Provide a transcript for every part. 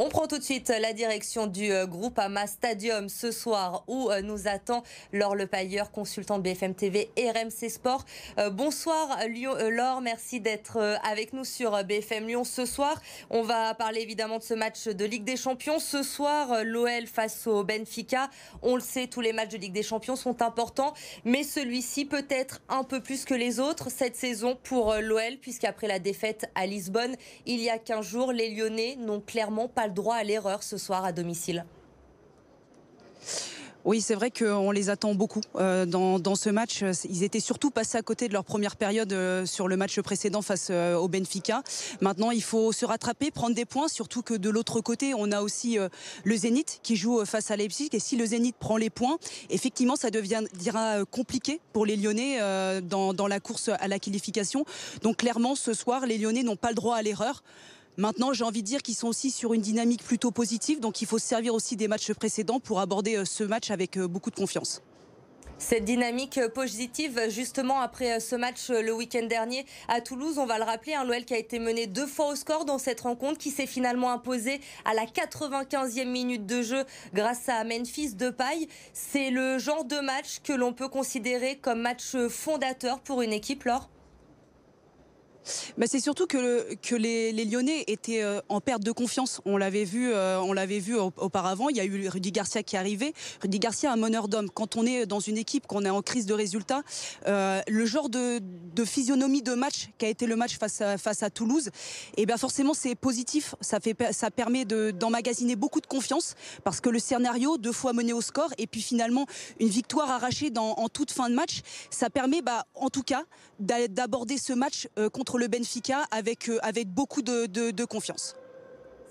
On prend tout de suite la direction du Groupama Stadium ce soir où nous attend Laure Lepailleur, consultante BFM TV et RMC Sport. Bonsoir Laure, merci d'être avec nous sur BFM Lyon ce soir. On va parler évidemment de ce match de Ligue des Champions. Ce soir, l'OL face au Benfica. On le sait, tous les matchs de Ligue des Champions sont importants, mais celui-ci peut-être un peu plus que les autres cette saison pour l'OL, puisqu'après la défaite à Lisbonne, il y a 15 jours, les Lyonnais n'ont clairement pas le droit à l'erreur ce soir à domicile. Oui, c'est vrai qu'on les attend beaucoup dans ce match. Ils étaient surtout passés à côté de leur première période sur le match précédent face au Benfica. Maintenant, il faut se rattraper, prendre des points, surtout que de l'autre côté, on a aussi le Zénith qui joue face à Leipzig. Et si le Zénith prend les points, effectivement, ça deviendra compliqué pour les Lyonnais dans la course à la qualification. Donc clairement, ce soir, les Lyonnais n'ont pas le droit à l'erreur. Maintenant, j'ai envie de dire qu'ils sont aussi sur une dynamique plutôt positive, donc il faut se servir aussi des matchs précédents pour aborder ce match avec beaucoup de confiance. Cette dynamique positive, justement, après ce match le week-end dernier à Toulouse, on va le rappeler, l'OL qui a été mené 2 fois au score dans cette rencontre, qui s'est finalement imposé à la 95e minute de jeu grâce à Memphis Depay. C'est le genre de match que l'on peut considérer comme match fondateur pour une équipe, Laure ? C'est surtout que les Lyonnais étaient en perte de confiance. On l'avait vu auparavant. Il y a eu Rudy Garcia qui est arrivé. Rudy Garcia, un meneur d'hommes. Quand on est dans une équipe, qu'on est en crise de résultats, le genre de physionomie de match qui a été le match face à Toulouse, et bien forcément c'est positif. Ça permet d'emmagasiner beaucoup de confiance, parce que le scénario, 2 fois mené au score et puis finalement une victoire arrachée en toute fin de match, ça permet en tout cas d'aborder ce match contre le Benfica avec beaucoup de confiance.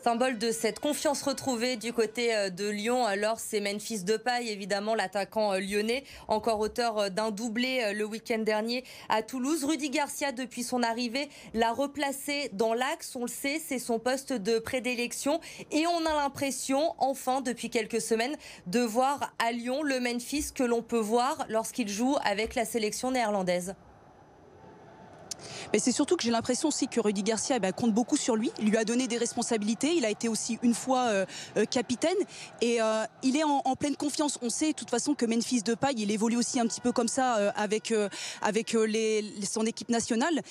Symbole de cette confiance retrouvée du côté de Lyon, alors c'est Memphis Depay, évidemment l'attaquant lyonnais, encore auteur d'un doublé le week-end dernier à Toulouse. Rudy Garcia, depuis son arrivée, l'a replacé dans l'axe, on le sait, c'est son poste de prédilection et on a l'impression, enfin depuis quelques semaines, de voir à Lyon le Memphis que l'on peut voir lorsqu'il joue avec la sélection néerlandaise. Mais c'est surtout que j'ai l'impression aussi que Rudy Garcia compte beaucoup sur lui. Il lui a donné des responsabilités. Il a été aussi une fois capitaine. Et il est en pleine confiance. On sait de toute façon que Memphis Depay, il évolue aussi un petit peu comme ça avec son équipe nationale.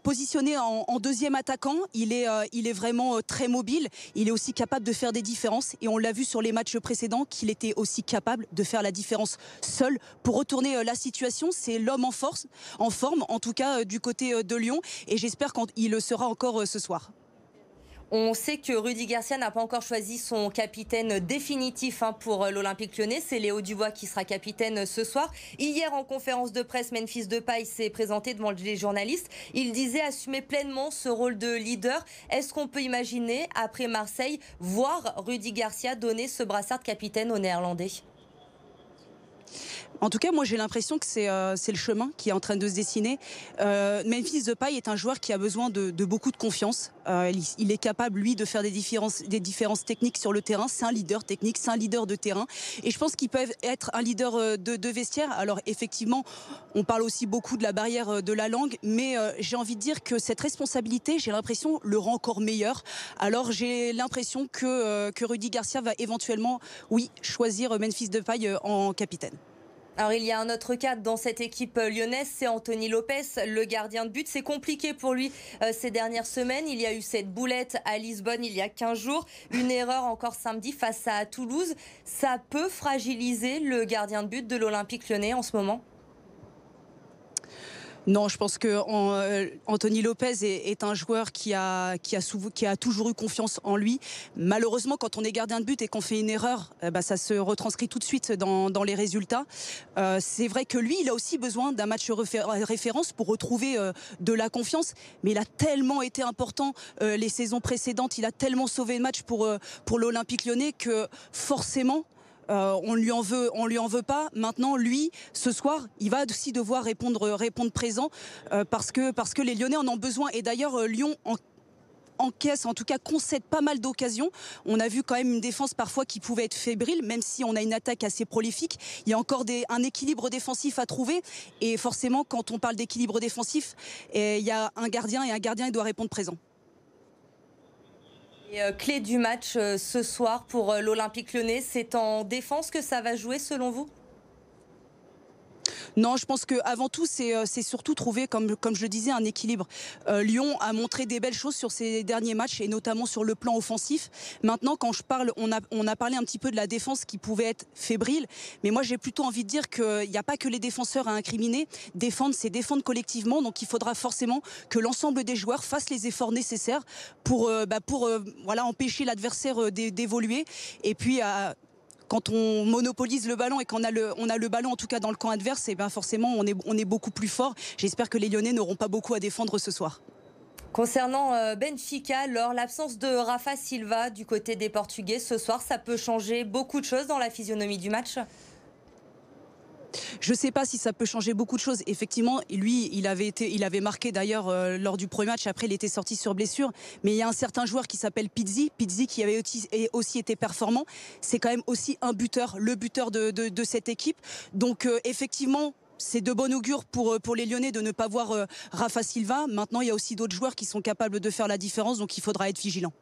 Positionné en deuxième attaquant, il est vraiment très mobile. Il est aussi capable de faire des différences. Et on l'a vu sur les matchs précédents qu'il était aussi capable de faire la différence seul pour retourner la situation. C'est l'homme en forme, en tout cas du côté de Lyon, et j'espère qu'il le sera encore ce soir. On sait que Rudy Garcia n'a pas encore choisi son capitaine définitif pour l'Olympique Lyonnais. C'est Léo Dubois qui sera capitaine ce soir. Hier, en conférence de presse, Memphis Depay s'est présenté devant les journalistes. Il disait assumer pleinement ce rôle de leader. Est-ce qu'on peut imaginer, après Marseille, voir Rudy Garcia donner ce brassard de capitaine aux Néerlandais ? En tout cas, moi j'ai l'impression que c'est le chemin qui est en train de se dessiner. Memphis Depay est un joueur qui a besoin de beaucoup de confiance. Il est capable, lui, de faire des différences techniques sur le terrain. C'est un leader technique, c'est un leader de terrain. Et je pense qu'il peut être un leader de vestiaire. Alors effectivement, on parle aussi beaucoup de la barrière de la langue, mais j'ai envie de dire que cette responsabilité, j'ai l'impression, le rend encore meilleur. Alors j'ai l'impression que Rudy Garcia va éventuellement, oui, choisir Memphis Depay en capitaine. Alors il y a un autre cadre dans cette équipe lyonnaise, c'est Anthony Lopez, le gardien de but. C'est compliqué pour lui ces dernières semaines. Il y a eu cette boulette à Lisbonne il y a 15 jours, une erreur encore samedi face à Toulouse. Ça peut fragiliser le gardien de but de l'Olympique Lyonnais en ce moment ? Non, je pense que Anthony Lopez est un joueur qui a toujours eu confiance en lui. Malheureusement, quand on est gardien de but et qu'on fait une erreur, ça se retranscrit tout de suite dans les résultats. C'est vrai que lui, il a aussi besoin d'un match référence pour retrouver de la confiance. Mais il a tellement été important les saisons précédentes, il a tellement sauvé le match pour l'Olympique Lyonnais que forcément, on lui en veut pas. Maintenant, lui, ce soir, il va aussi devoir répondre présent parce que les Lyonnais en ont besoin. Et d'ailleurs, Lyon encaisse, en tout cas concède pas mal d'occasions. On a vu quand même une défense parfois qui pouvait être fébrile, même si on a une attaque assez prolifique. Il y a encore un équilibre défensif à trouver. Et forcément, quand on parle d'équilibre défensif, il y a un gardien, et un gardien il doit répondre présent. Et clé du match ce soir pour l'Olympique Lyonnais, c'est en défense que ça va jouer selon vous? Non, je pense qu'avant tout, c'est surtout trouver, comme je le disais, un équilibre. Lyon a montré des belles choses sur ces derniers matchs et notamment sur le plan offensif. Maintenant, quand je parle, on a parlé un petit peu de la défense qui pouvait être fébrile, mais moi j'ai plutôt envie de dire qu'il n'y a pas que les défenseurs à incriminer. Défendre, c'est défendre collectivement, donc il faudra forcément que l'ensemble des joueurs fassent les efforts nécessaires pour voilà, empêcher l'adversaire d'évoluer. Et puis quand on monopolise le ballon et qu'on a le ballon en tout cas dans le camp adverse, et ben forcément on est beaucoup plus fort. J'espère que les Lyonnais n'auront pas beaucoup à défendre ce soir. Concernant Benfica, alors l'absence de Rafa Silva du côté des Portugais ce soir, ça peut changer beaucoup de choses dans la physionomie du match? Je ne sais pas si ça peut changer beaucoup de choses. Effectivement, lui, il avait marqué d'ailleurs lors du premier match. Après, il était sorti sur blessure. Mais il y a un certain joueur qui s'appelle Pizzi qui avait aussi été performant. C'est quand même aussi un buteur, le buteur de cette équipe. Donc effectivement, c'est de bon augure pour les Lyonnais de ne pas voir Rafa Silva. Maintenant, il y a aussi d'autres joueurs qui sont capables de faire la différence. Donc il faudra être vigilant.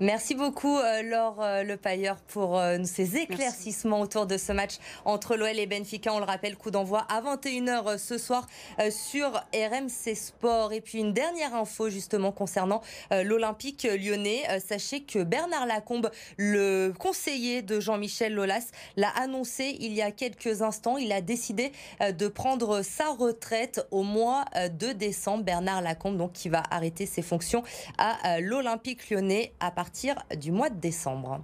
Merci beaucoup Laure Lepailleur pour ces éclaircissements autour de ce match entre l'OL et Benfica. On le rappelle, coup d'envoi à 21h ce soir sur RMC Sport. Et puis une dernière info justement concernant l'Olympique lyonnais. Sachez que Bernard Lacombe, le conseiller de Jean-Michel Aulas, l'a annoncé il y a quelques instants. Il a décidé de prendre sa retraite au mois de décembre. Bernard Lacombe, donc, qui va arrêter ses fonctions à l'Olympique lyonnais à partir du mois de décembre.